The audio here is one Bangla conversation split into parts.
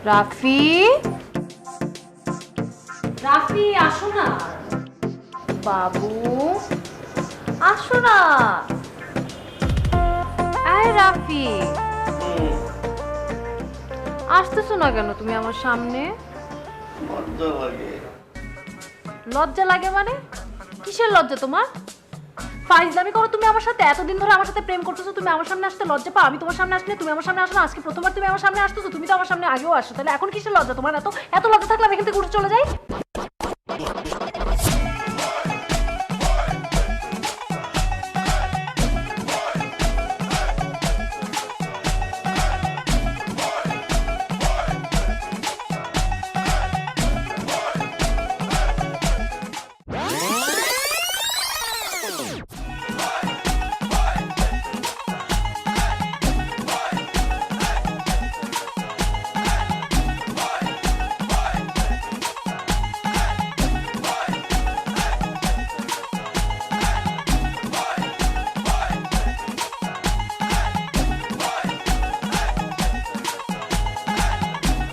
রাফি, রাফি আসো না। বাবু আসো না। আয় রাফি, আসতেছো না কেন তুমি আমার সামনে? লজ্জা লাগে। লজ্জা লাগে মানে? কিসের লজ্জা তোমার? ফাইজলামি করো তুমি আমার সাথে? এতদিন ধরে আমার সাথে প্রেম করতেছো, তুমি আমার সামনে আসতে লজ্জা পাও? আমি তোমার সামনে আসলে তুমি আমার সামনে আসো না? আজকে প্রথমবার তুমি আমার সামনে আসতেছো, তুমি তো আমার সামনে আগেও আসো, তাহলে এখন কিসের লজ্জা তোমার? এত এত লজ্জা থাকলে আমি এখান থেকে উঠে চলে যাই।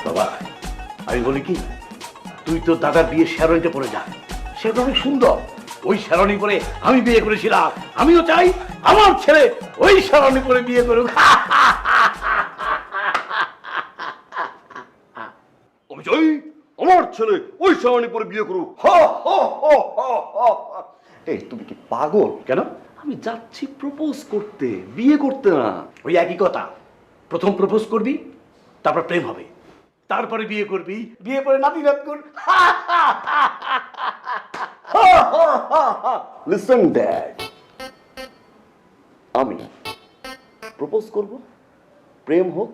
বাবা, আমি বলি কি, তুই তো দাদার বিয়ে শেরওয়ানিতে পরে যা, সেটা অনেক সুন্দর। ওই শেরওয়ানি পরে আমি বিয়ে করেছিলাম, আমিও চাই আমার ছেলে ওই শেরওয়ানি পরে বিয়ে করুক। আমি চাই আমার ছেলে ওই শেরওয়ানি পরে বিয়ে করুক। এই তুমি কি পাগল? কেন? আমি যাচ্ছি প্রপোজ করতে, বিয়ে করতে না। ওই একই কথা, প্রথম প্রপোজ করবি, তারপর প্রেম হবে, তারপরে বিয়ে করবি, বিয়ে করে নাতি নাত কর। লিসেন ড্যাড, আমি প্রপোজ করব, প্রেম হোক,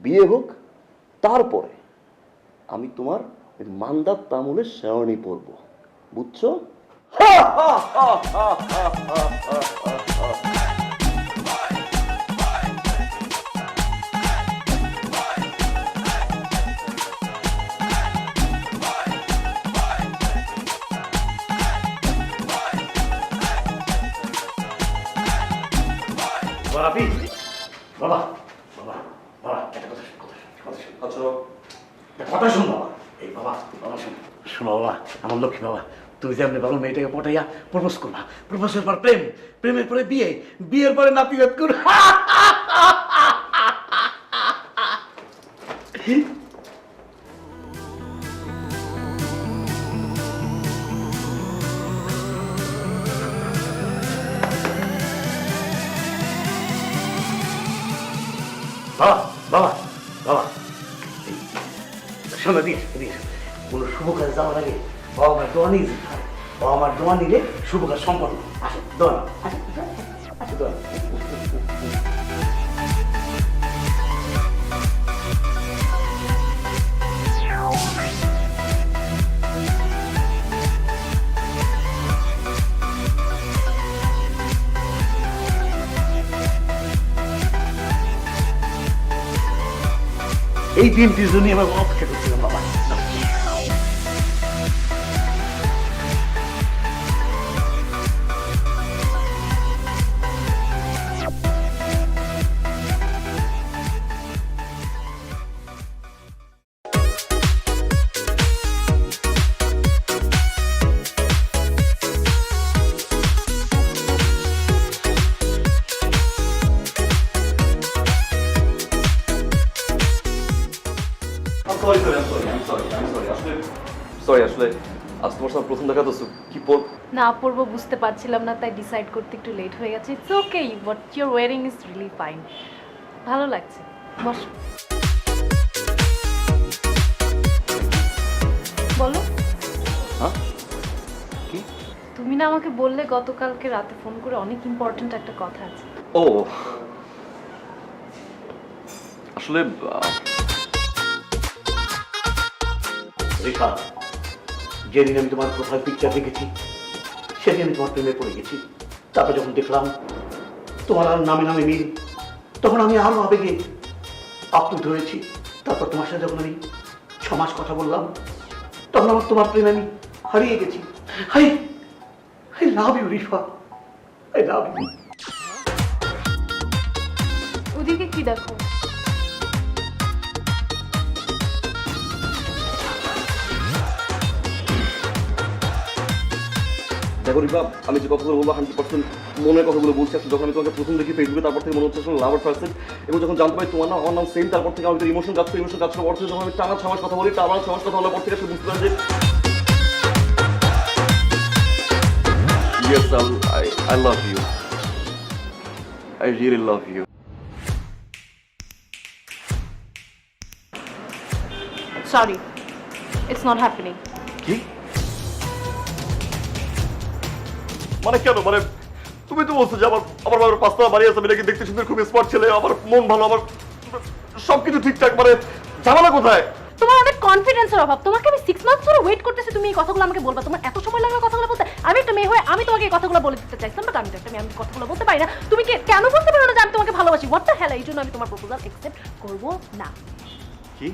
বিয়ে হোক, তারপরে আমি তোমার ওই মান্দার তামুলের শেরওয়ানি পরব, বুঝছো? রাফি, বাবা বাবা বাবা, একটা কথা শোন, কথা শোন, আচ্ছা, একটা কথা শোন বাবা। এই বাবা, বাবা শোন, শোনো বাবা, আমার লক্ষ্মী বাবা, তুমি যেমনি বাবা মেয়েটাকে পটাইয়া প্রপোজ করবা, প্রপোজের পর প্রেম, প্রেমের পরে বিয়ে, বিয়ের পরে নাতি নাত কর। বাবা বাবা বাবা, শোনো দিয়ে কোনো শুভ কাজে যাওয়ার আগে বাবা মার দোয়া নিয়ে যেতে হবে। বাবা মার দোয়া নিলে শুভ কাজ সম্পন্ন। আসো দোয়া নাও, আসো আসো দোয়া নাও। এই দিনটির জন্য আমার অপেক্ষা করছিলাম বাবা। সরি আসলে আজ তোমার সাথে প্রথম দেখা তো কি পর না পড়বো বুঝতে পারছিলাম না, তাই ডিসাইড করতে একটু লেট হয়ে গেছে। It's okay, what you're wearing is really fine. ভালো লাগছে, বসো। বলো। হ্যাঁ কি? তুমি না আমাকে বললে গতকালকে রাতে ফোন করে অনেক ইম্পর্ট্যান্ট একটা কথা আছে। ও আসলে রেখা, যেদিন আমি তোমার প্রোফাইল পিকচার দেখেছি সেদিন আমি তোমার প্রেমে পড়ে গেছি। তারপর যখন দেখলাম তোমার আর নামে নামে মিল, তখন আমি আরো আবেগে আপ্লুত হয়েছি। তারপর তোমার সাথে যখন আমি 6 মাস কথা বললাম, তখন আমার তোমার প্রেমে আমি হারিয়ে গেছি। Hi, I love you Rifa, I love you. ওদিকে কি দেখো? দেখো রিপা, আমি যে কথাগুলো বলবো 100% মনের কথাগুলো বলছি। আসলে যখন আমি তোমাকে প্রথম দেখি ফেসবুকে, তারপর থেকে মনে হচ্ছে আসলে লাভার পার্সন। এবং যখন জানতে পারি তোমার আমার নাম সেম, তারপর থেকে আমাদের ইমোশন কাজ করার পর থেকে যখন আমি টানা 6 মাস কথা বলি, টানা 6 মাস কথা বলার পর থেকে আসলে বুঝতে পারি যে yes, I love you. I really love you. Sorry, it's not happening. কি মানে? কেন মানে? তুমি তো বলছো যে আমার বাবার 5 তলা বাড়ি আছে, আমি নাকি দেখতে সুন্দর, খুব স্মার্ট ছেলে, আমার মন ভালো, আমার সবকিছু ঠিকঠাক, মানে ঝামেলা কোথায়? তোমার অনেক কনফিডেন্সের অভাব। তোমাকে আমি 6 মান্থ ধরে ওয়েট করতেছি তুমি এই কথাগুলো আমাকে বলবা। তোমার এত সময় লাগবে কথাগুলো বলতে? আমি একটা মেয়ে হয়ে আমি তোমাকে এই কথাগুলো বলে দিতে চাইছিলাম, বাট আমি তো একটা মেয়ে, আমি কথাগুলো বলতে পারি না। তুমি কেন বলতে পারো না যে আমি তোমাকে ভালোবাসি? What the hell! এই জন্য আমি তোমার প্রপোজাল অ্যাকসেপ্ট করব না। কি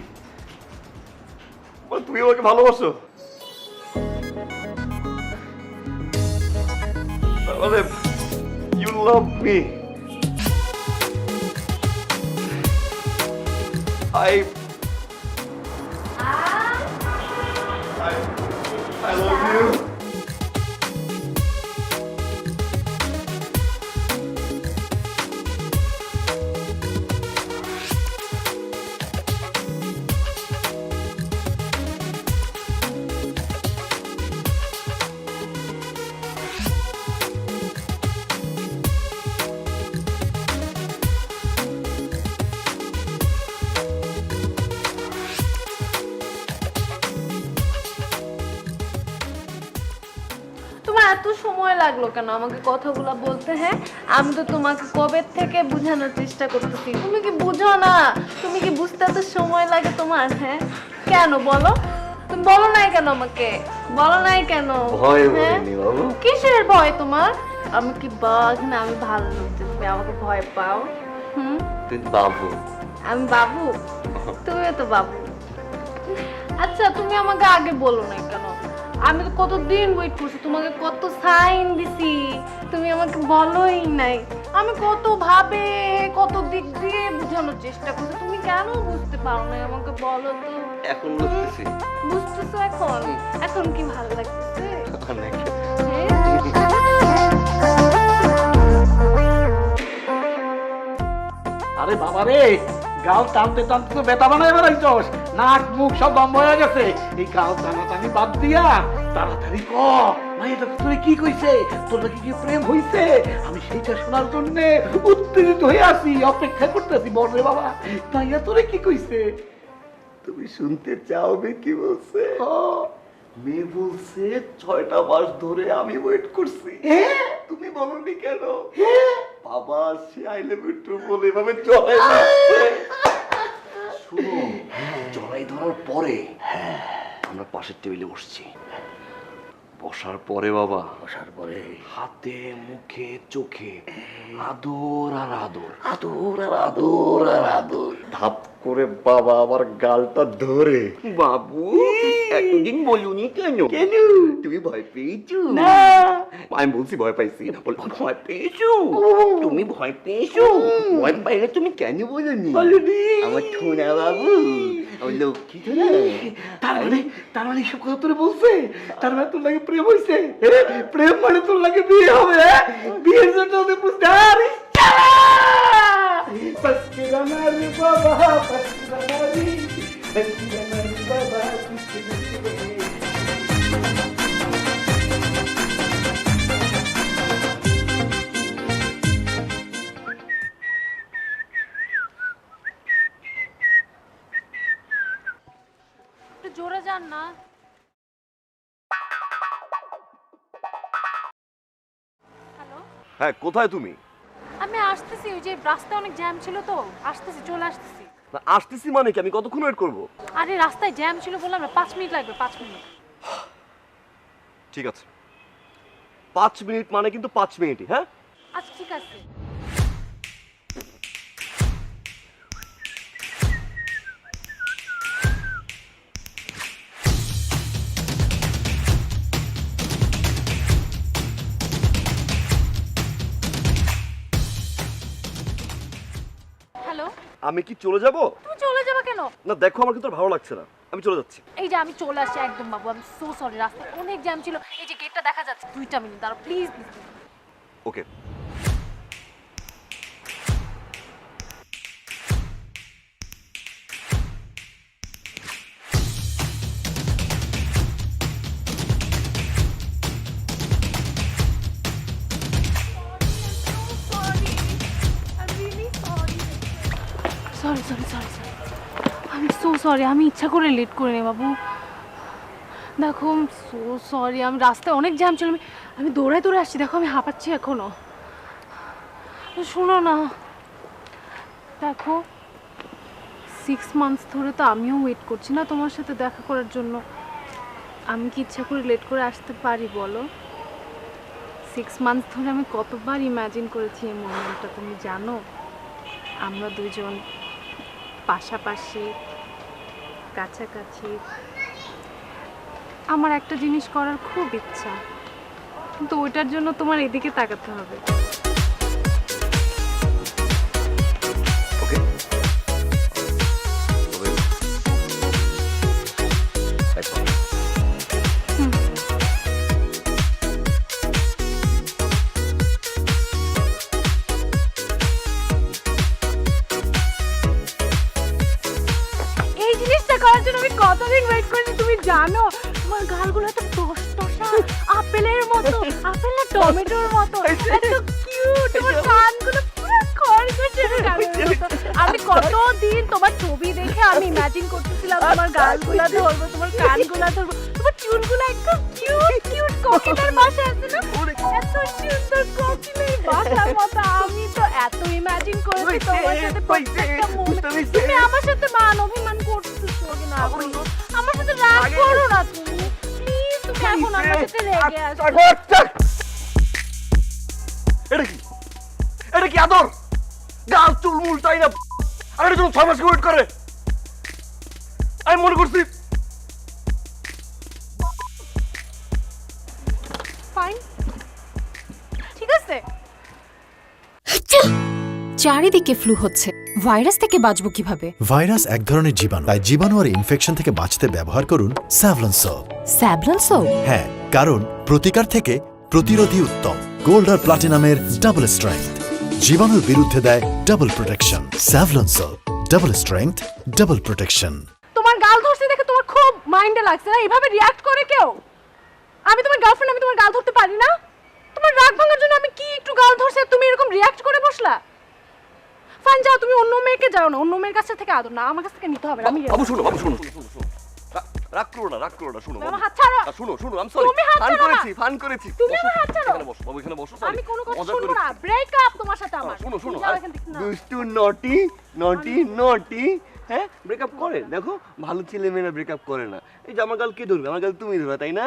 মানে তুমি আমাকে ভালোবাসো? মানে you love me. I love you. তোমার এত সময় লাগলো কেন আমাকে কথাগুলো বলতে? হ্যাঁ, আমি তো তোমাকে কবে থেকে বোঝানোর চেষ্টা করতেছি, তুমি কি বুঝো না? তুমি কি বুঝতে এত সময় লাগে তোমার? হ্যাঁ, কেন বলো? তুমি বলো নাই কেন আমাকে? বলো নাই কেন? ভয় হ্যাঁ? বলিনি বাবু। কিসের ভয় তোমার? আমি কি বাঘ না আমি ভালো লোক যে তুমি আমাকে ভয় পাও? হুম, তুই বাবু। আমি বাবু? তুমিও তো বাবু। আচ্ছা, তুমি আমাকে আগে বলো না কেন? আমি তো কতদিন ওয়েট করছি, তোমাকে কত সাইন দিছি, তুমি আমাকে বলোই নাই। আমি কত ভাবে কত দিক দিয়ে বোঝানোর চেষ্টা করছি, তুমি কেন বুঝতে পারো না? আমাকে বলো তো। এখন বুঝতেছি। বুঝতেছো এখন? এখন কি ভালো লাগতেছে? অনেক। আরে বাবা রে, গাল টানতে টানতে তো বেতা বানায় বেড়াইছস, নাক মুখ সব বন্ধ হয়ে গেছে। এই গাল টানাটানি বাদ দিয়া তাড়াতাড়ি ক, মাইয়াটা তুই কি কইছে? তোর নাকি কি প্রেম হইছে? আমি সেইটা শোনার জন্য উত্তেজিত হয়ে আছি, অপেক্ষা করতেছি। বল রে বাবা, মাইয়া তোরে কি কইছে? তুমি শুনতে চাও বে কি বলছে? মেয়ে বলছে 6টা মাস ধরে আমি ওয়েট করছি। তুমি বলনি কেন? বাবা say I love you two বলে এভাবে জড়াই ধরছে। শুনো, জড়াই ধরার পরে আমরা পাশের টেবিলে বসছি। বসার পরে বাবা, বসার পরে হাতে মুখে চোখে আদর আর আদর, আদর আর আদর আর আদর। ধাপ করে বাবা আমার গালটা ধরে, বাবু এতদিন বলুনি কেন? কেন? তুমি ভয় পেয়েছো? না, আমি বলছি ভয় পাইছি। ভয় পেয়েছো? তুমি ভয় পেয়েছো? ভয় পাইলে তুমি কেন বলনি? আমার ছোনা বাবু, আমার লক্ষ্মী ছোনা। তার মানে সব কথা তোরে বলছে? তার মানে তোর লাগে প্রেম হইছে? প্রেম মানে তোর লাগে বিয়ে হবে? বিয়ের জন্য ওদের বুঝতে আরে একটু জোরে যান না। হ্যালো, হ্যাঁ, কোথায় তুমি? আমি আসতেছি, ওই যে রাস্তায় অনেক জ্যাম ছিল তো, আসতেছি, চলে আসতেছি। না আসতেছি মানে কি? আমি কতক্ষণ ওয়েট করবো? আরে রাস্তায় জ্যাম ছিল বললাম না, 5 মিনিট লাগবে, 5 মিনিট। ঠিক আছে, 5 মিনিট মানে কিন্তু 5 মিনিটই। হ্যাঁ আচ্ছা ঠিক আছে। হ্যালো, আমি কি চলে যাব? তুমি চলে যাবে কেন? না দেখো, আমার কিন্তু আর ভালো লাগছে না। আমি চলে যাচ্ছি। এই যে আমি চলে আসছি একদম বাবু, আমি সো সরি, রাস্তায় অনেক জ্যাম ছিল। এই যে গেটটা দেখা যাচ্ছে, 2টা মিনিট দাঁড়াও please. Okay. Sorry sorry sorry sorry, আমি সো সরি, আমি ইচ্ছা করে লেট করে নি বাবু। দেখো সো সরি, আমি রাস্তায় অনেক জ্যাম ছিল, আমি দৌড়ায় দৌড়ে আসছি, দেখো আমি হাঁপাচ্ছি এখনো। শোনো না, দেখো 6 মান্থস ধরে তো আমিও ওয়েট করছি না তোমার সাথে দেখা করার জন্য। আমি কি ইচ্ছা করে লেট করে আসতে পারি বলো? 6 মান্থস ধরে আমি কতবার ইমাজিন করেছি এই মোমেন্টটা, তুমি জানো? আমরা দুজন পাশাপাশি, কাছাকাছি। আমার একটা জিনিস করার খুব ইচ্ছা, কিন্তু ওইটার জন্য তোমার এদিকে তাকাতে হবে। ওকে। এই জিনিসটা করার জন্য আমি কতদিন ওয়েট করেছি তুমি জানো? তোমার গালগুলো এত টসটসা, আপেলের মতো, আপেল না টমেটোর মতো, এত কিউট। তোমার কানগুলো পুরো খরগোশের কানের মতো। আমি কতদিন তোমার ছবি দেখে আমি ইমাজিন করতেছিলাম তোমার গালগুলো ধরবো, তোমার কানগুলো ধরবো, তোমার চুলগুলো একদম কিউট কিউট কোকিলের বাসা আছে না, এত সুন্দর কোকিলের বাসার মতো। আমি তো এত ইমাজিন করেছি তোমার সাথে প্রত্যেকটা মোমেন্ট। তুমি আমার সাথে মান অভিমান করতেছো কিনা? আমার সাথে রাগ করো না তুমি প্লিজ, তুমি এখন আমার সাথে রেগে আসো। এটা কি? এটা কি আদর? গাল চুল মুল তাই না, আর এটা জন্য 6 মাস ওয়েট করে। আমি মনে করছি ফাইন, ঠিক আছে। চারিদিকে ফ্লু হচ্ছে, ভাইরাস থেকে বাঁচবো কিভাবে? ভাইরাস এক ধরনের জীবাণু, তাই জীবাণু আর ইনফেকশন থেকে বাঁচতে ব্যবহার করুন স্যাভলন সোপ। Savlon soap? হ্যাঁ, কারণ প্রতিকার থেকে প্রতিরোধী উত্তম। গোল্ড আর প্লাটিনামের ডাবল স্ট্রেংথ, জীবাণুর বিরুদ্ধে দেয় double protection. Savlon soap, double strength, double protection. তোমার গাল ধরতে দেখে তোমার খুব মাইন্ডে লাগছে না? এভাবে রিয়াক্ট করে কেউ? আমি তোমার গার্লফ্রেন্ড, আমি তোমার গাল ধরতে পারি না? তোমার রাগ ভাঙার জন্য আমি কি একটু গাল ধরছি আর তুমি এরকম রিয়াক্ট করে বসলা? ফান, যাও তুমি অন্য মেয়েকে, যাও না, অন্য মেয়ের কাছ থেকে আদর না, আমার কাছ থেকে নিতে হবে না। আমি বাবু শুনো, বাবু শুনো, রাগ করো না, রাগ করো না, শুনো আমার হাত ছাড়ো। শুনো শুনো, আমি সরি, তুমি হাত ফান ছাড়ো না। করেছি, ফান করেছি। তুমি আমার হাত ছাড়ো। এখানে বসো বাবু, এখানে বসো। sorry, আমি কোনো কথা মজা শুনবো করেছি। না, ব্রেক আপ তোমার সাথে আমার। শুনো শুনো, যাও এখান থেকে, না। দুষ্টু নটি নটি নটি, হ্যাঁ ব্রেকআপ করে। দেখো ভালো ছেলে মেয়েরা ব্রেকআপ করে না। এই যে আমার গাল কে ধরবে? আমার গাল তুমি ধরবে, তাই না?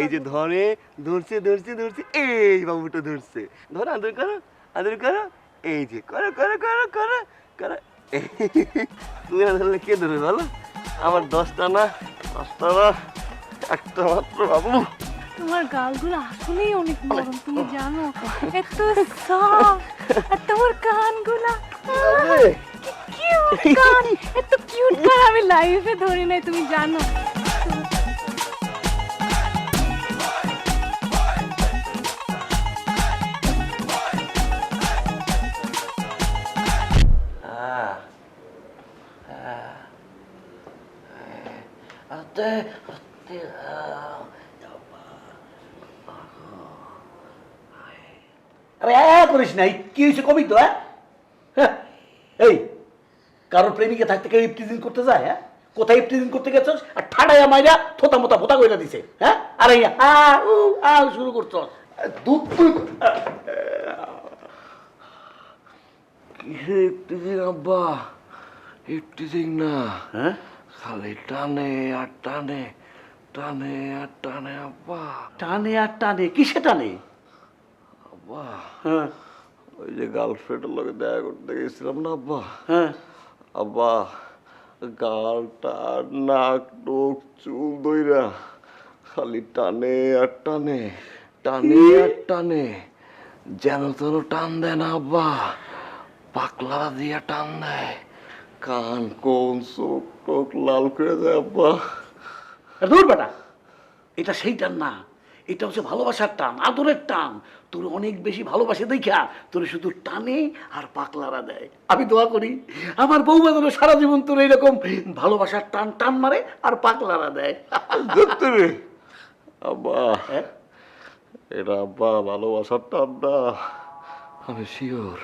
এই যে ধরে, ধরছে ধরছে ধরছে, এই বাবুটা ধরছে, ধরো, আদর করো, আদর করো, এই যে করো করো করো করো করো। তুমি না ধরলে কে ধরবে বলো? আমার 10টা না, 5টা না, একটা মাত্র বাবু। তোমার গালগুলো আসলেই অনেক নরম, তুমি জানো? এত সফট, আর তোমার কানগুলো কিউট কান, এত কিউট কান আমি লাইফে ধরি নাই, তুমি জানো? আরে করিস নাই, কি হয়েছে কবি তো? হ্যাঁ, এই কারোর প্রেমিকা থাকতে কেউ ইফটিজিং করতে যায়? হ্যাঁ, কোথায় ইফটিজিং করতে গেছস আর ঠাডাইয়া মাইরা থোতা মোতা ভোতা কইরা দিছে? হ্যাঁ, আর এই শুরু করছস দুধ কিসে ইফটিজিং আব্বা? ইফটিজিং না, হ্যাঁ, খালি টানে আর টানে, টানে আর টানে আব্বা। টানে আর টানে, কিসে টানে? আব্বা হ্যাঁ ওই যে গার্লফ্রেন্ডের লগে দেখা করতে গেছিলাম না আব্বা, হ্যাঁ, আব্বা গালটা নাক টোক চুল দইরা খালি টানে আর টানে, টানে আর টানে, যেন তেন টান দেয় না আব্বা, পাকলা দিয়া টান দেয়, কান কোন চোখ টোক লাল করে দেয় আব্বা। দূর বেটা, এটা সেই টান না, এটা হচ্ছে ভালোবাসার টান, আদরের টান। তোর অনেক বেশি ভালোবাসে দেখা তোর শুধু টানে আর পাকলারা দেয়। আমি দোয়া করি আমার বউমা যেন সারা জীবন তোর এইরকম ভালোবাসার টান টান মারে আর পাকলারা দেয়। ধুত্তে রে, আব্বা হ্যাঁ? এটা আব্বা ভালোবাসার টান না, আমি শিওর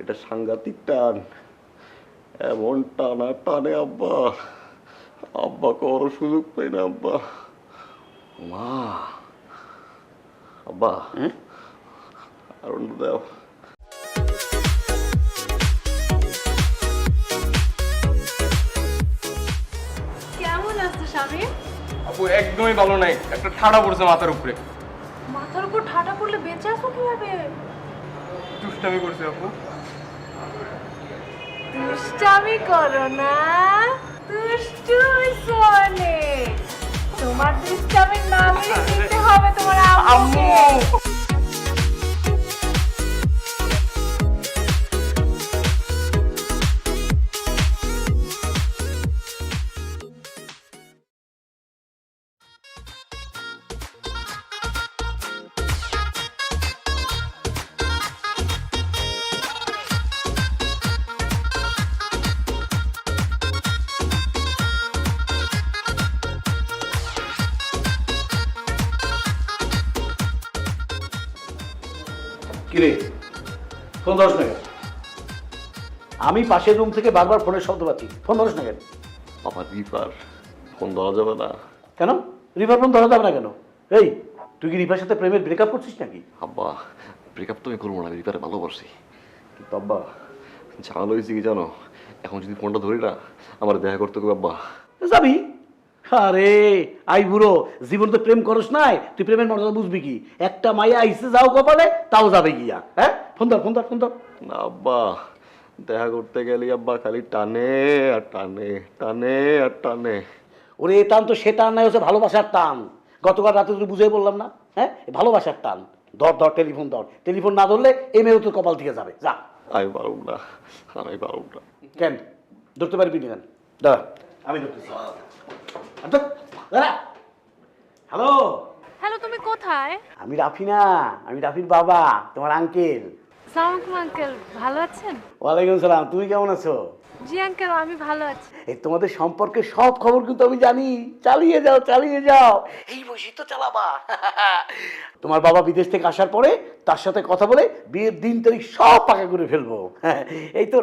এটা সাংঘাতিক টান। এমন টানা টানে আব্বা, আব্বা করো সুযোগ পাই না আব্বা। মা, আব্বা আর দেও। কেমন আছো স্বামী? আপু একদমই ভালো নাই, একটা ঠাড়া পড়ছে মাথার উপরে। মাথার উপর ঠাটা পড়লে বেঁচে আছো কিভাবে? দুষ্টামি করছে আপু। দুষ্টামি করো না, দুষ্টু সোনে। তোমার দুষ্টামির নামে দিতে হবে তোমার আম্মুকে। কিরে, ফোন ধরস না কেন? আমি পাশের রুম থেকে বারবার ফোনের শব্দ পাচ্ছি, ফোন ধরস না কেন? আমার রিপার ফোন ধরা যাবে না। কেন রিভার ফোন ধরা যাবে না কেন? এই তুই কি রিভার সাথে প্রেমের ব্রেকআপ করছিস নাকি? আব্বা ব্রেকআপ তো আমি করবো না, আমি রিপারে ভালোবাসি। কিন্তু আব্বা ঝামেলা হয়েছে কি জানো, এখন যদি ফোনটা ধরি না আমার দেখা করতে হবে আব্বা। যাবি? আরে আই বুড়ো, জীবন তো প্রেম করস নাই, তুই প্রেমের মর্যাদা বুঝবি কি? একটা মাইয়া আইসে যাও কপালে, তাও যাবে গিয়া। হ্যাঁ, ফোন ধর ফোন ধর ফোন ধর। না আব্বা, দেখা করতে গেলে আব্বা খালি টানে আর টানে, টানে আর টানে। ওরে এ টান তো সে টান নাই, হচ্ছে ভালোবাসার টান। গতকাল রাতে তুই বুঝাই বললাম না? হ্যাঁ, ভালোবাসার টান। ধর ধর টেলিফোন ধর, টেলিফোন না ধরলে এই মেয়েও তোর কপাল থেকে যাবে। যা। আমি পারব না, আমি পারব না। কেন ধরতে পারবি না কেন? দাঁড়া, আমি ধরতেছি। দাঁড়া। হ্যালো, হ্যালো, তুমি কোথায়? আমি রাফি না, আমি রাফির বাবা, তোমার আঙ্কেল। সালাম আঙ্কেল, ভালো আছেন? ওয়ালাইকুম সালাম, তুমি কেমন আছো? জি আঙ্কেল, আমি ভালো আছি। এই তোমাদের সম্পর্কে সব খবর কিন্তু আমি জানি। চালিয়ে যাও চালিয়ে যাও, এই বসে তো চালাবা। তোমার বাবা বিদেশ থেকে আসার পরে তার সাথে কথা বলে বিয়ের দিন তারিখ সব পাকা করে ফেলবো। এই তো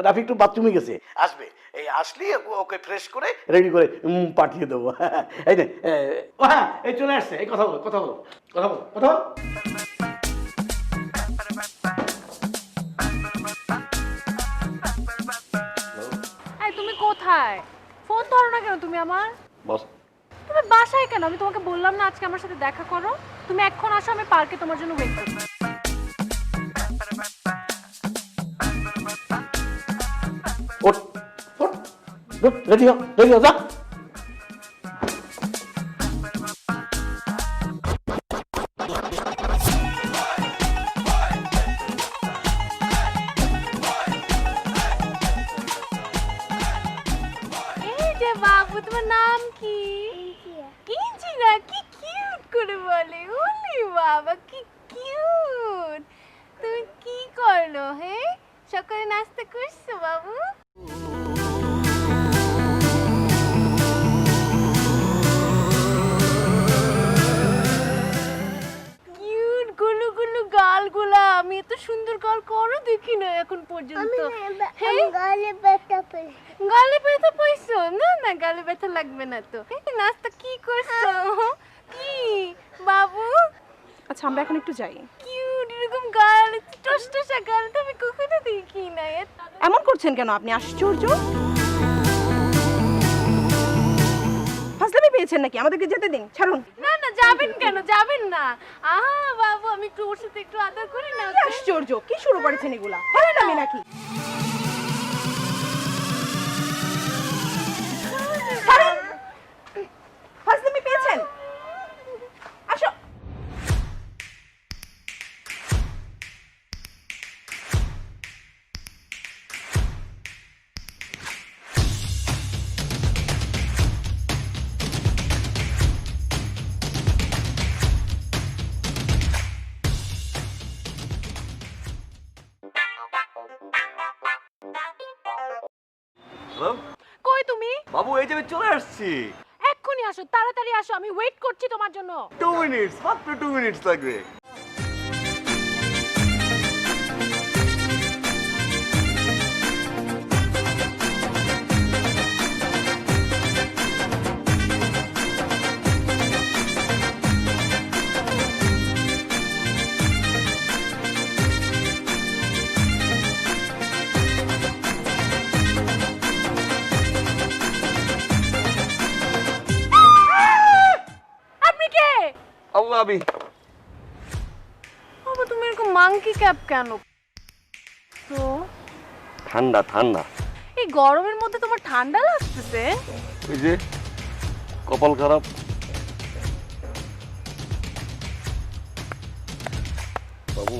রাফি একটু বাথরুমে গেছে, আসবে। এই আসলি ওকে ফ্রেশ করে রেডি করে পাঠিয়ে দেবো। এই নে, ও হ্যাঁ, এই চলে আসছে। এই কথা বলো কথা বলো কথা বলো কথা বলো। এই তুমি কোথায়? ফোন ধরো না কেন তুমি আমার? বাস তুমি বাসায় কেন? আমি তোমাকে বললাম না আজকে আমার সাথে দেখা করো? তুমি এখন আসো, আমি পার্কে তোমার জন্য ওয়েট করব। ওঠ ওঠ, রেডি হও রেডি হও, যা। এই যে বাবু, তোমার নাম কি? ইঞ্জিরা। কি কিউট করে বলে, ওলি বাবা কি কিউট। তুমি কি করলো? হ্যাঁ, সকালে নাস্তা করছো বাবু? কিউট গুলু গুলু গালগুলা, আমি এত সুন্দর গাল করো দেখি না এখন পর্যন্ত। হ্যাঁ? গালে ব্যথা পাইছো? না না, গালে ব্যথা লাগবে না তো। নাস্তা কি করছো? কি বাবু? আচ্ছা, আমরা এখন একটু যাই। কিউট এরকম গাল, টসটসা গাল তো আমি কখনো দেখি না। এমন করছেন কেন আপনি? আশ্চর্য, ফাজলামি পেয়েছেন নাকি? আমাদেরকে যেতে দিন, ছাড়ুন। না না, যাবেন কেন? যাবেন না। আহা বাবু, আমি একটু ওর সাথে একটু আদর করি না। কি আশ্চর্য, কি শুরু করেছেন এগুলা? হয় না নাকি? ছাড়ুন। ফাজলামি পেয়েছেন? আসো। হ্যালো কই তুমি? বাবু, এই যে আমি চলে আসছি। এক্ষুনি আসো, তাড়াতাড়ি আসো, আমি ওয়েট করছি তোমার জন্য। 2 মিনিটস, মাত্র 2 মিনিটস লাগবে। আপনি কে? আল্লাহ, আমি বাবা তুমি এরকম মাংকি ক্যাপ কেন? তো ঠান্ডা ঠান্ডা। এই গরমের মধ্যে তোমার ঠান্ডা লাগতেছে? ওই যে কপাল খারাপ। বাবু,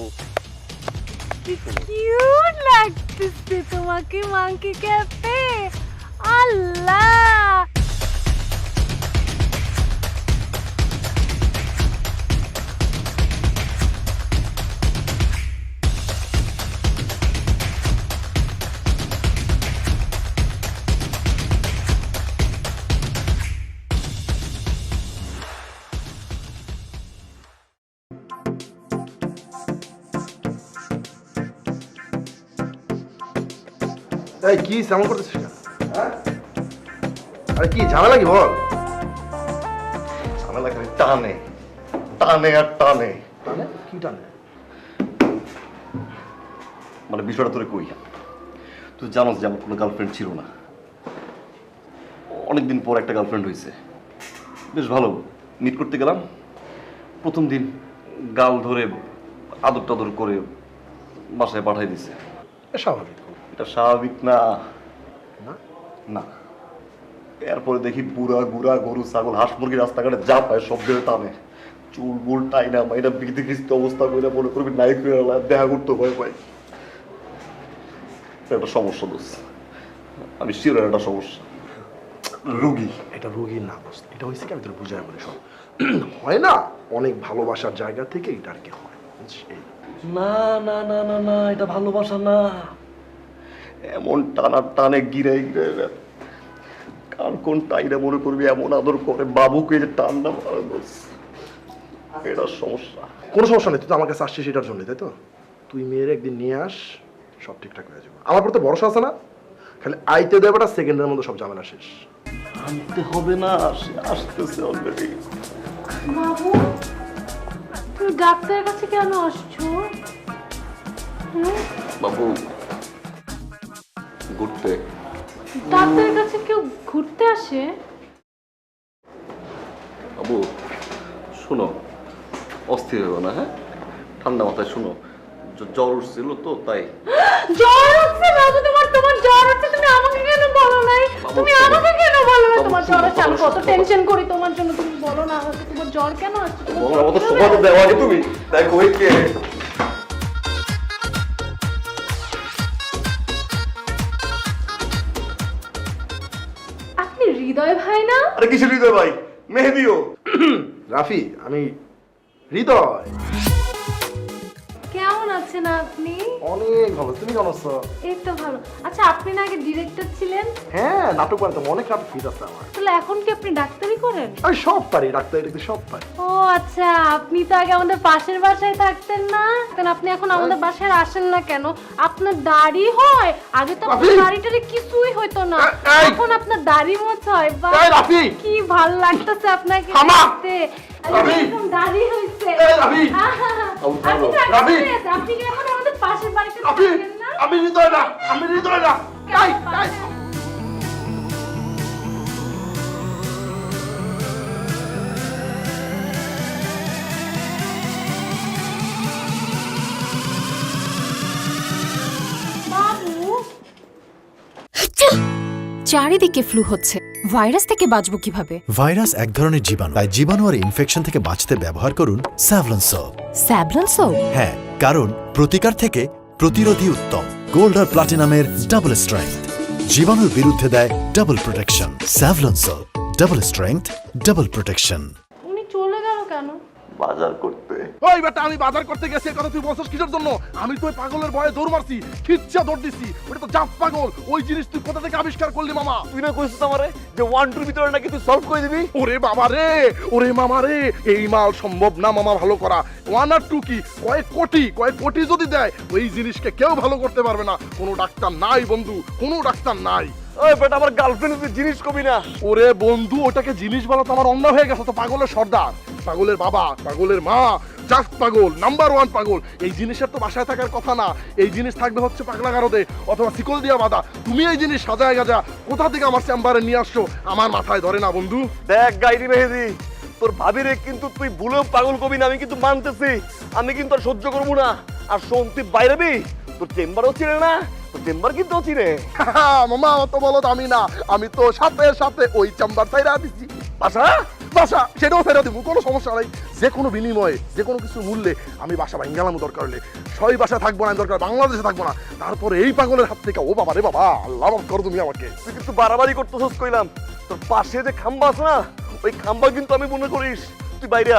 কিউট লাগতেছে তোমাকে মাংকি ক্যাপে। আল্লাহ, এই কি এমন করতেছিস কেন? হ্যাঁ? আরে কি ঝামেলা কি বল? ঝামেলা খালি টানে টানে আর টানে। টানে? কি টানে? মানে বিষয়টা তোরে কই, তুই জানোস যে আমার কোনো গার্লফ্রেন্ড ছিল না। অনেকদিন পর একটা গার্লফ্রেন্ড হয়েছে, বেশ ভালো। মিট করতে গেলাম, প্রথম দিন গাল ধরে আদর টাদর করে বাসায় পাঠাই দিছে। স্বাভাবিক। এটা স্বাভাবিক না। না? না। এরপরে দেখি বুড়া গুড়া গরু ছাগল হাঁস মুরগি রাস্তাঘাটে যা পায় সব ধরে টানে, চুল বুল টাইনা মাইনা বিকৃতি খিস্তি অবস্থা করে মনে করবি নাই করে দেখা করতে ভয় পাই। একটা সমস্যা দোষ, আমি শিওর একটা সমস্যা। রুগী এটা রোগীর না বস, এটা হয়েছে কি আমি তোর বুঝাই বলি সব। হয় না অনেক ভালোবাসার জায়গা থেকে এটা আর কি হয়। এই না না না না না, এটা ভালোবাসা না। এমন টানার টানে গিরে গিরে কার কোন টাইনা মনে করবি এমন আদর করে বাবুকে যে টান না মারা দোষ, এটা সমস্যা। কোনো সমস্যা নেই, তুই তো আমার কাছে আসছিস এটার জন্য, তাই তো? তুই মেয়ের একদিন নিয়ে আস, সব ঠিকঠাক হয়ে যাবে। আমার পর তো ভরসা আছে না, খালি আইতে দেবেটা সেকেন্ডের মধ্যে সব ঝামেলা শেষ। আনতে হবে না, সে আসতেছে অলরেডি। বাবু, তুমি ডাক্তারের কাছে কেন আসছো? বাবু ঘুরতে। ডাক্তারের কাছে কেউ ঘুরতে আসে? বাবু শোনো, অস্থির হইব না, হ্যাঁ? ঠান্ডা মাথায় শোনো, জ্বর উঠছিল তো তাই। জ্বর হচ্ছে বাবু তোমার? তোমার জ্বর হচ্ছে, তুমি আমাকে কেন বলো নাই? বাবু, তুমি শোনো। আমাকে কেন বলো না বাবু, তোমার শোনো, জ্বর হচ্ছে? আমি বাবু, কত শোনো। টেনশন করি তোমার জন্য, তুমি বলো না আমাকে তোমার জ্বর কেন আসছে? তোমার বলার জ্বর মতো কেন সময় তো আসছে? দেওয়া আগে তুমি দেখো ওই কে। আপনি হৃদয় ভাই না? আরে কিসের হৃদয় ভাই, মেহেদিও। রাফি, আমি হৃদয়। কেমন আছেন আপনি? অনেক ভালো, তুমি কেমন আছো? এই তো ভালো। আচ্ছা, আপনি না আগে ডিরেক্টর ছিলেন? হ্যাঁ, নাটক বানাতাম, অনেক নাটক ফিট আছে আমার। তাহলে এখন কি আপনি ডাক্তারি করেন? আমি সব পারি, ডাক্তারি সব পারি। ও আচ্ছা, আপনি তো আগে আমাদের পাশের বাসায় থাকতেন না? কেন আপনি এখন আমাদের বাসায় আসেন না কেন? আপনার দাড়ি হয়? আগে তো আপনার রাফি! দাড়িটারে কিছুই হইতো না, এই! এখন আপনার দাড়ি মোছ হয়। বাহ, এই রাফি! কি ভাল লাগতেছে আপনাকে থামা! দেখতে। রাফি! একদম দাড়ি হইছে। এই রাফি! আহা! আবু, আপনি তো আগে রাফি! চলে যেতেন, আপনি কি এখন আমাদের পাশের বাড়িতে রাফি, থাকেন না? আমি হৃদয় না, আমি হৃদয় না। এই, এই। বাবু, চারিদিকে ফ্লু হচ্ছে, ভাইরাস থেকে বাঁচবো কিভাবে? ভাইরাস এক ধরনের জীবাণু, তাই জীবাণু আর ইনফেকশন থেকে বাঁচতে ব্যবহার করুন স্যাভলন সোপ। Savlon soap? হ্যাঁ, কারণ প্রতিকার থেকে প্রতিরোধী উত্তম। গোল্ড আর প্লাটিনামের ডাবল স্ট্রেংথ জীবাণুর বিরুদ্ধে দেয় double protection. Savlon soap, double strength, double protection. উনি চলে গেল কেন? বাজার করতে। ওই বেটা আমি বাজার করতে গেছি এই কথা তুই বলছিস কিসের জন্য? আমি তো ওই পাগলের ভয়ে দৌড় মারছি, খিচ্ছা দৌড় দিছি। ওটা তো জাত পাগল। ওই জিনিস তুই কোথা থেকে আবিষ্কার করলি মামা? তুই না কইছিস আমারে যে 1-2 ভিতরে নাকি তুই সলভ করে দিবি? ওরে বাবা রে, ওরে মামা রে, এই মাল সম্ভব না মামা ভালো করা। 1 আর 2 কি কয়েক কোটি যদি দেয় ওই জিনিসকে কেউ ভালো করতে পারবে না। কোনো ডাক্তার নাই বন্ধু, কোনো ডাক্তার নাই। ওই বেটা আমার গার্লফ্রেন্ড তুই জিনিস কবি না। ওরে বন্ধু, ওটাকে জিনিস বলা তো আমার অন্যায় হয়ে গেছে। তো পাগলের সর্দার, পাগলের বাবা, পাগলের মা, জাস্ট পাগল, নাম্বার 1 পাগল। এই জিনিসের তো বাসায় থাকার কথা না। এই জিনিস থাকবে হচ্ছে পাগলা গারদে অথবা শিকল দিয়া বাঁধা। তুমি এই জিনিস সাজায় গাজা কোথা থেকে আমার চেম্বারে নিয়ে আসছো আমার মাথায় ধরে না বন্ধু। দেখ গাইরি মেহেদি, তোর ভাবিরে কিন্তু তুই ভুলেও পাগল কবি না, আমি কিন্তু মানতেছি। আমি কিন্তু আর সহ্য করবো না। আর শোন, তুই বাইরেবি, তোর চেম্বারও চিনে না, তোর চেম্বার কিন্তু চিনে। মামা অত বলো আমি না, আমি তো সাথে সাথে ওই চেম্বার ছাইরা দিছি। বাসা বাসা সেটাও ছাইরা দিব, কোনো সমস্যা নাই। যে কোনো বিনিময়ে, যে কোনো কিছু মূল্যে আমি বাসা ভাঙ্গালাম দরকার হলে। সবাই বাসা থাকবো না, দরকার বাংলাদেশে থাকবো না। তারপরে এই পাগলের হাত থেকে, ও বাবা রে বাবা, আল্লাহ মাফ করো তুমি আমাকে। তুই কিন্তু বাড়াবাড়ি করতেছস কইলাম। তোর পাশে যে খাম্বা আছে না, ওই খাম্বা কিন্তু আমি মনে করিস। তুই বাইরা,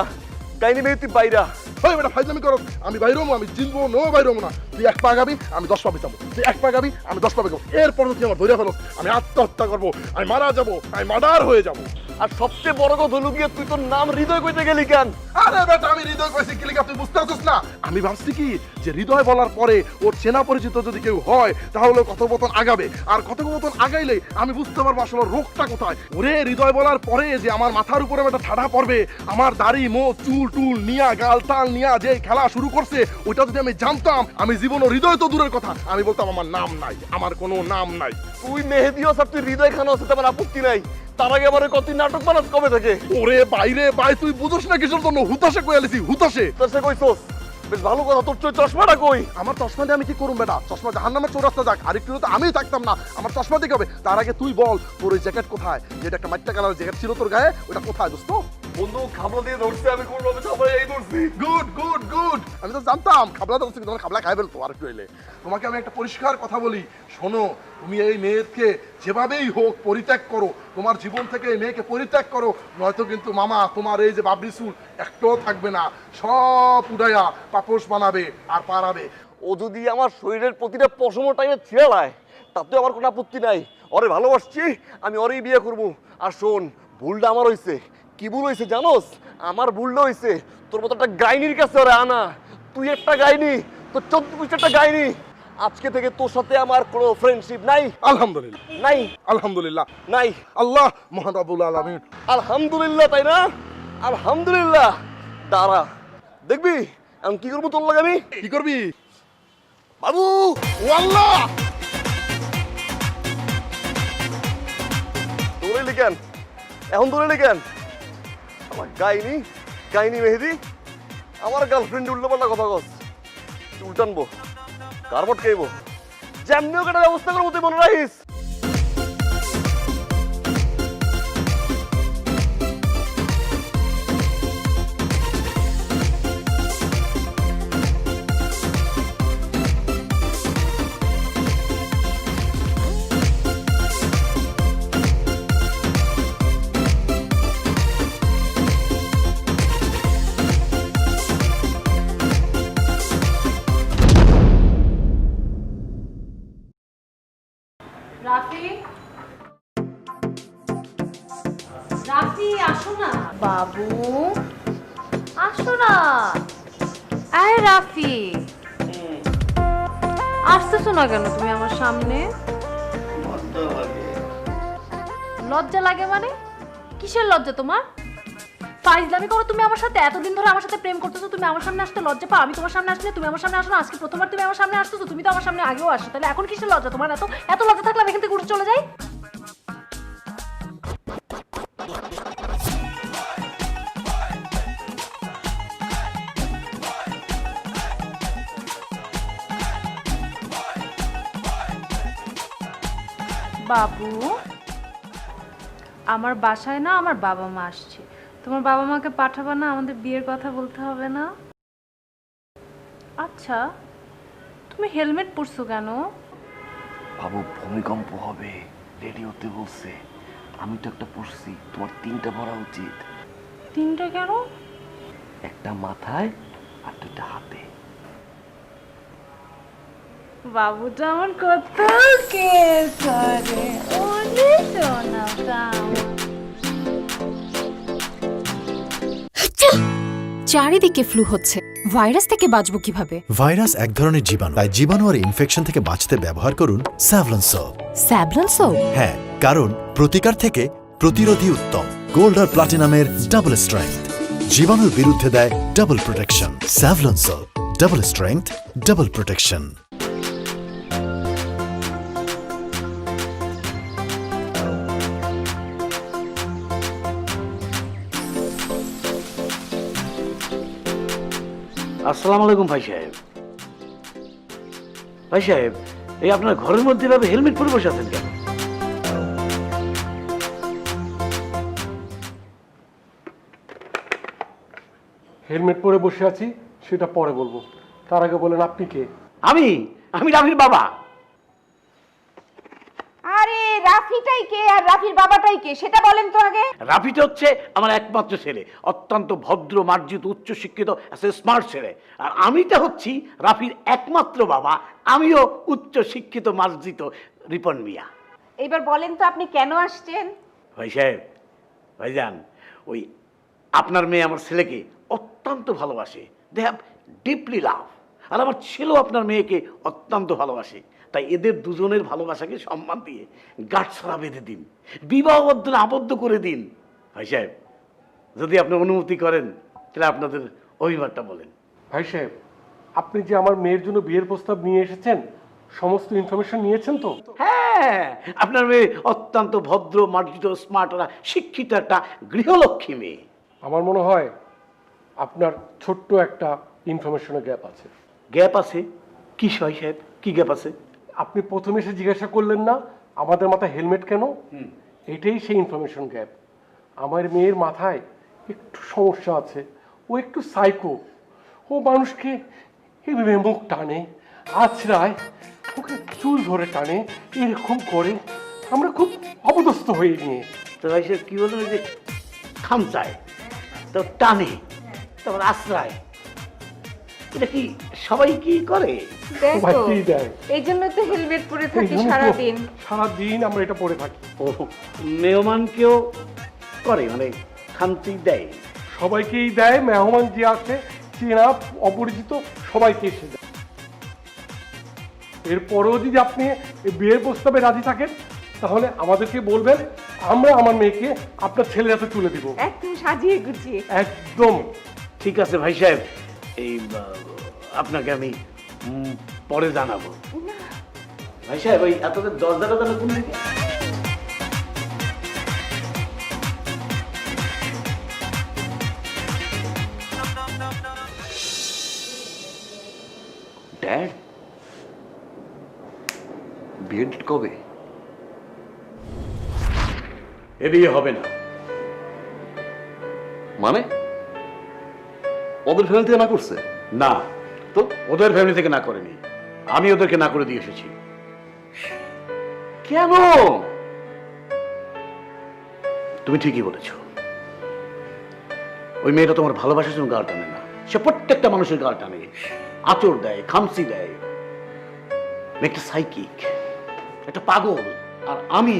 গাইনি মেয়ে তুই বাইরা। ওই বেটা ফাইজলামি করো, আমি বাইরে হবো, আমি জিনবো নো বাইরে হবো না। তুই 1 পা গাবি, আমি 10 পা পিছাবো। তুই 1 পা গাবি, আমি 10 পা বেগাবো। এরপর তুই আমার ধরে ফেলোস, আমি আত্মহত্যা করবো, আমি মারা যাবো, আমি মার্ডার হয়ে যাবো। আর সবচেয়ে বড় কথা হলো গিয়ে, তুই তোর নাম হৃদয় কইতে গেলি কেন? আরে বেটা আমি হৃদয় কইছি কি লিখা তুই বুঝতে পারছিস না? আমি ভাবছি কি যে হৃদয় বলার পরে ওর চেনা পরিচিত যদি কেউ হয় তাহলে কথোপকথন আগাবে। আর কথোপকথন আগাইলে আমি বুঝতে পারবো আসলে রোগটা কোথায়। ওরে হৃদয় বলার পরে যে আমার মাথার উপরে একটা ঠাডা পড়বে, আমার দাড়ি মোচ চুল টুল নিয়া গাল টাল নিয়া যে খেলা শুরু করছে, ওইটা যদি আমি জানতাম, আমি জীবন ও হৃদয় তো দূরের কথা, আমি বলতাম আমার নাম নাই, আমার কোনো নাম নাই। তুই মেহেদিও স্যার, তুই হৃদয় খানো আছে, আমার আপত্তি নাই। তার আগে আমার কত নাটক বানাস কবে থেকে? ওরে বাইরে ভাই, তুই বুঝোস না কিসের জন্য? হুতাশে কইয়ালিছি, হুতাশে। তোর সে কইছস বেশ ভালো কথা। তোর চশমাটা কই? আমার চশমা দিয়ে আমি কি করুম বেটা? চশমা জাহান্নামের চৌরাস্তা যাক, আর একটু তো আমি থাকতাম না, আমার চশমা দিকে হবে। তার আগে তুই বল তোর ওই জ্যাকেট কোথায়? যেটা একটা মাইট্টা কালার জ্যাকেট ছিল তোর গায়ে, ওটা কোথায় দোস্ত? বন্ধু খাবলা দিয়ে ধরছে, আমি কোন ভাবে সবাই এই ধরছি। গুড গুড গুড, আমি তো জানতাম খাবলা ধরছি, তোমার খাবলা খাই ফেলতো আর একটু এলে। তোমাকে আমি একটা পরিষ্কার কথা বলি, শোনো, তুমি এই মেয়েকে যেভাবেই হোক পরিত্যাগ করো, তোমার জীবন থেকে এই মেয়েকে পরিত্যাগ করো, নয়তো কিন্তু মামা তোমার এই যে বাবরি চুল একটাও থাকবে না, সব উড়াইয়া পাপোশ বানাবে আর পারাবে। ও যদি আমার শরীরের প্রতিটা পশম টাইমে ছিঁড়ালায়, তাতে আমার কোনো আপত্তি নাই। ওরে ভালোবাসছি, আমি ওরেই বিয়ে করবো। আর শোন, ভুলটা আমার হইছে। কি ভুল হয়েছে জানোস? আমার ভুলটা হয়েছে তোর মতো একটা গাইনির কাছে ওরে আনা। তুই একটা গাইনি, তোর 14 গাইনি। আজকে থেকে তোর সাথে আমার কোনো ফ্রেন্ডশিপ নাই। আলহামদুলিল্লাহ নাই, আলহামদুলিল্লাহ নাই। আল্লাহ মহান রব্বুল আলামিন। আলহামদুলিল্লাহ, তাই না? আলহামদুলিল্লাহ। দাঁড়া দেখবি আমি কি করবো তোর লাগে। আমি কি করবি বাবু? ও আল্লাহ, দৌড়াইলি কেন? এখন দৌড়াইলি কেন? আমার গাইনি মেহেদি, আমার গার্লফ্রেন্ড উল্টো পাল্টা কথা কস। উল্টানবো, কারবট খাইবো, যেমনিও কাটার ব্যবস্থা করবো, তুই মনে রাখিস। রাফি, রাফি আসো না। বাবু আসো না। আয় রাফি, আসতেছো না কেন তুমি আমার সামনে? লজ্জা লাগে মানে? কিসের লজ্জা তোমার? ফাইজলামি করো তুমি আমার সাথে। এতদিন ধরে আমার সাথে প্রেম করতেছো, তুমি আমার সামনে আসতে লজ্জা পাও? আমি তোমার সামনে আসলে তুমি আমার সামনে আসো না। আজকে প্রথমবার তুমি আমার সামনে আসতেছো, তুমি তো আমার সামনে আগেও আসো, তাহলে এখন কিসের লজ্জা তোমার? এত লজ্জা থাকলে আমি এখান থেকে উঠে চলে যাই। বাবু, আমার বাসায় না আমার বাবা মা আসছে, তোমার বাবা মাকে পাঠাবা না? আমাদের বিয়ের কথা বলতে হবে না? আচ্ছা, তুমি হেলমেট পরছো কেন? বাবু ভূমিকম্প হবে, রেডিওতে বলছে। আমি তো একটা পড়ছি, তোমার 3টা পড়া উচিত। 3টা কেন? একটা মাথায় আর দুটা হাতে। বাবুটা আমার কত কে করে ওরে সোনাটা। চারিদিকে ফ্লু হচ্ছে, ভাইরাস থেকে বাঁচবো কিভাবে? ভাইরাস এক ধরনের জীবাণু, তাই জীবাণু আর ইনফেকশন থেকে বাঁচতে ব্যবহার করুন স্যাভলন সোপ। Savlon soap? হ্যাঁ, কারণ প্রতিকার থেকে প্রতিরোধী উত্তম। গোল্ড আর প্লাটিনামের ডাবল স্ট্রেংথ জীবাণুর বিরুদ্ধে দেয় double protection. Savlon soap, double strength, double protection. আসসালামু আলাইকুম ভাই সাহেব। ভাই সাহেব, এই আপনার ঘরের মধ্যে এভাবে হেলমেট পরে বসে আছেন কেন? হেলমেট পরে বসে আছি সেটা পরে বলবো, তার আগে বলেন আপনি কে? আমি রাফির বাবা। আরে রাফিটাই কে আর রাফির বাবাটাই কে সেটা বলেন তো আগে। রাফিটা হচ্ছে আমার একমাত্র ছেলে, অত্যন্ত ভদ্র, মার্জিত, উচ্চ শিক্ষিত, স্মার্ট ছেলে। আর আমিটা হচ্ছি রাফির একমাত্র বাবা, আমিও উচ্চ শিক্ষিত, মার্জিত রিপন মিয়া। এবার বলেন তো আপনি কেন আসছেন? ভাই সাহেব, ভাইজান, ওই আপনার মেয়ে আমার ছেলেকে অত্যন্ত ভালোবাসে। দে হ্যাভ ডিপলি লাভ। আর আমার ছেলেও আপনার মেয়েকে অত্যন্ত ভালোবাসে। তাই এদের দুজনের ভালোবাসাকে সম্মান দিয়ে গাঁটছড়া বেঁধে দিন, বিবাহ বন্ধনে আবদ্ধ করে দিন। ভাই সাহেব, যদি আপনি অনুমতি করেন তাহলে আপনাদের অভিমতটা বলেন। ভাই সাহেব, আপনি যে আমার মেয়ের জন্য বিয়ের প্রস্তাব নিয়ে এসেছেন, সমস্ত ইনফরমেশন নিয়েছেন তো? হ্যাঁ, আপনার মেয়ে অত্যন্ত ভদ্র, মার্জিত, স্মার্ট, শিক্ষিত একটা গৃহলক্ষ্মী মেয়ে। আমার মনে হয় আপনার ছোট্ট একটা ইনফরমেশনের গ্যাপ আছে। গ্যাপ আছে? কি ভাই সাহেব, কি গ্যাপ আছে? আপনি প্রথমে এসে জিজ্ঞাসা করলেন না আমাদের মাথায় হেলমেট কেন? এটাই সেই ইনফরমেশন গ্যাপ। আমার মেয়ের মাথায় একটু সমস্যা আছে, ও একটু সাইকো। ও মানুষকে এইভাবে মুখ টানে, আছড়ায়, ওকে চুল ধরে টানে, এরকম করে আমরা খুব অপদস্থ হয়ে নিয়ে। তো ভাই সাহেব কি বললেন, যে খামচায়, তো টানে, তারপর আশ্রয়, এটা কি সবাই কি করে? সবাইকেই দেয়। এই জন্য তো হেলমেট পরে এই থাকি জন্য তো সারাদিন। সারাদিন আমরা এটা পরে থাকি। ও, মেহমানকেও করে, মানে খামচি দেয়? সবাইকেই দেয়, মেহমান যে আছে চেনা অপরিচিত সবাইকে এসে দেয়। এরপরেও যদি আপনি এই বিয়ের প্রস্তাবে রাজি থাকেন তাহলে আমাদেরকে বলবেন, আমরা আমার মেয়েকে আপনার ছেলের হাতে তুলে দিব। একদম সাজিয়ে গুছিয়ে। একদম ঠিক আছে ভাই সাহেব, এই আপনাকে আমি পরে জানাবো। ভাই সাহেব, ওই আপনাদের দরজাটা তাহলে কোন দিকে? ড্যাড, বিয়ে ডেট কবে? এ বিয়ে হবে না। মানে ওদের ফ্যামিলি থেকে না করছে? না, তো ওদের ফ্যামিলি থেকে না করেনি, আমি ওদেরকে না করে দিয়ে এসেছি। কেন? তুমি ঠিকই বলেছ। ওই মেয়েটা তোমার ভালোবাসার জন্য গাল টানে না, সে প্রত্যেকটা মানুষের গাল টানে, আঁচড় দেয়, খামসি দেয়। একটা সাইকিক, একটা পাগল। আর আমি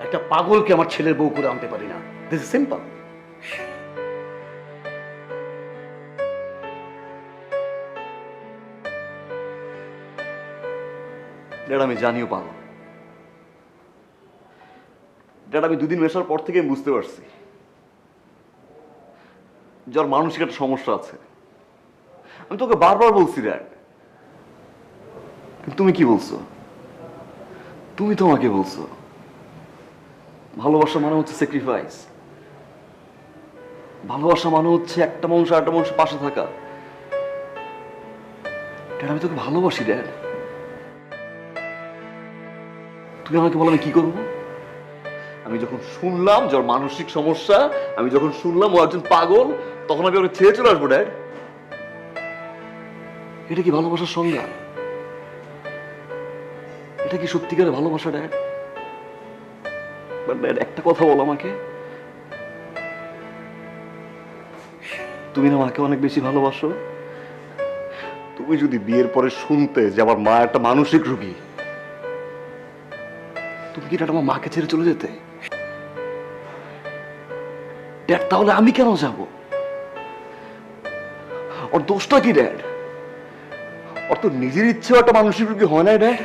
একটা পাগলকে আমার ছেলের বউ করে আনতে পারি না। This is simple. ড্যাড, আমি জানিও পাগল। ড্যাড, আমি দুদিন মেশার পর থেকে বুঝতে পারছি যার মানসিক একটা সমস্যা আছে। আমি তোকে বারবার বলছি ড্যাড, কিন্তু তুমি কি বলছো? তুমি তো আমাকে বলছো ভালোবাসা মানে হচ্ছে স্যাক্রিফাইস, ভালোবাসা মানে হচ্ছে একটা মানুষ আর একটা মানুষের পাশে থাকা। ড্যাড, আমি তোকে ভালোবাসি ড্যাড। তুমি আমাকে বলো আমি কি করবো? আমি যখন শুনলাম যে ওর মানসিক সমস্যা, আমি যখন শুনলাম ও একজন পাগল, তখন আমি ওকে ছেড়ে চলে আসবো ড্যাড? এটা কি ভালোবাসার সংজ্ঞা? এটা কি সত্যিকারের ভালোবাসা ড্যাড? বাট ড্যাড, একটা কথা বল আমাকে, তুমি না মাকে অনেক বেশি ভালোবাসো? তুমি যদি বিয়ের পরে শুনতে যে আমার মা একটা মানসিক রোগী, তুমি কি আমার মাকে ছেড়ে চলে যেতে? ড্যাড, তাহলে আমি কেন যাব? ওর দোষটা কি ড্যাড? ওর তো নিজের ইচ্ছেও একটা মানসিক রোগী হয় না dad.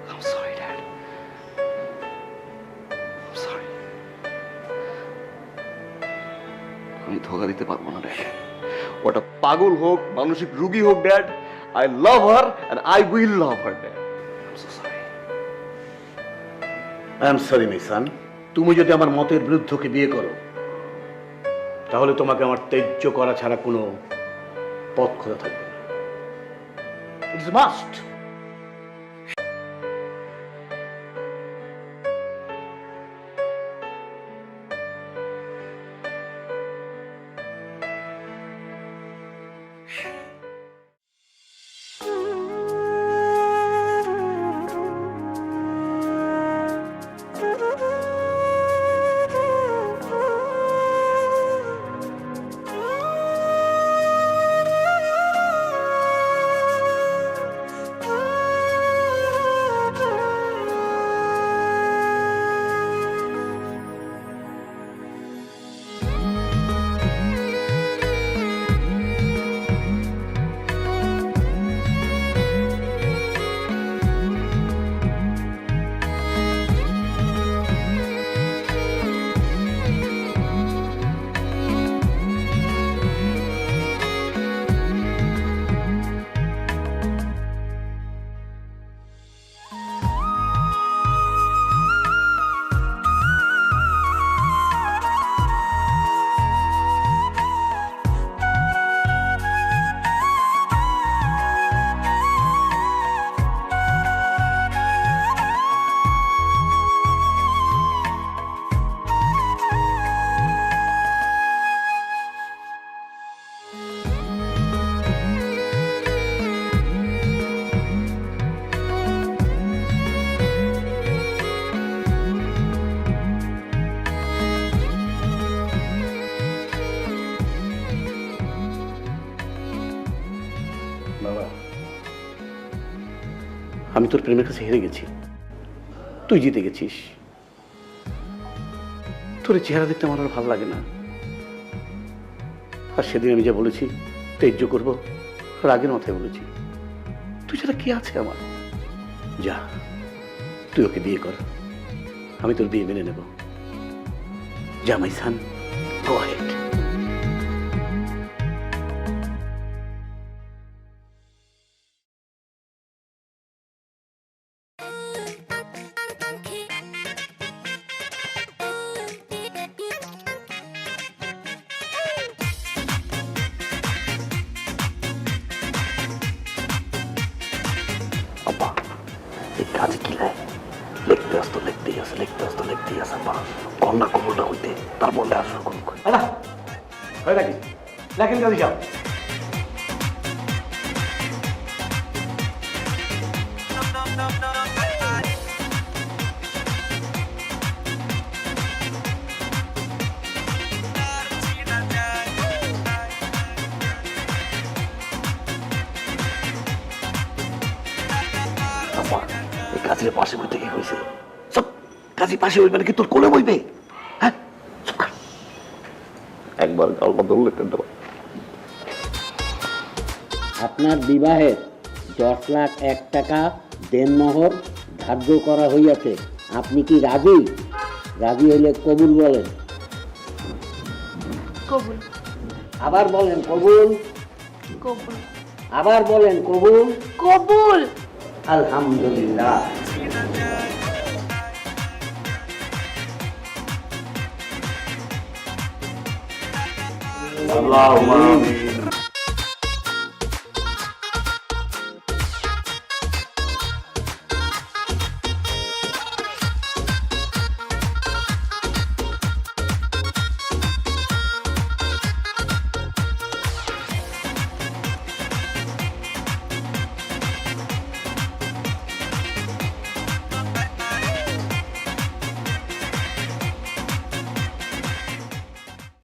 I'm sorry, Dad. I'm sorry. আমি ধোকা দিতে পারবো না ড্যাড। ওটা পাগল হোক, মানসিক রোগী হোক dad, I love her and I will love her, Dad. I'm so sorry. I am sorry my son. তুমি যদি আমার মতের বিরুদ্ধকে বিয়ে করো, তাহলে তোমাকে আমার ত্যায্য করা ছাড়া কোনো পথ খোলা থাকবে না। It's must. আমি তোর প্রেমের কাছে হেরে গেছি, তুই জিতে গেছিস। তোর এই চেহারা দেখতে আমার আর ভালো লাগে না। আর সেদিন আমি যা বলেছি ত্যায্য করবো, রাগের মাথায় বলেছি। তুই সেটা কি আছে আমার? যা, তুই ওকে বিয়ে কর, আমি তোর বিয়ে মেনে নেব। যা মাই সান, গো অ্যাহেড। আব্বা, এই কাজে কি লাই? লিখতে আসতো লিখতেই আছে, লিখতে আসতো লিখতেই আছে। আব্বা, কন্যা কবুলটা হইতে তারপর লেখা শুরু করুন। আচ্ছা, হয়ে নাকি লেখেন কাজে যাও। এই কাজের পাশে বইতে কি হয়েছে? সব কাজে পাশে বইবে নাকি তোর কোলে বইবে? হ্যাঁ, একবার গল্প ধরলে আপনার বিবাহের 10,01,000 টাকা দেনমোহর ধার্য করা হইয়াছে। আপনি কি রাজি? রাজি হইলে কবুল বলেন। কবুল। আবার বলেন কবুল। কবুল। আবার বলেন কবুল। কবুল। আলহামদুলিল্লাহ। আল্লাহুম্মা আমিন।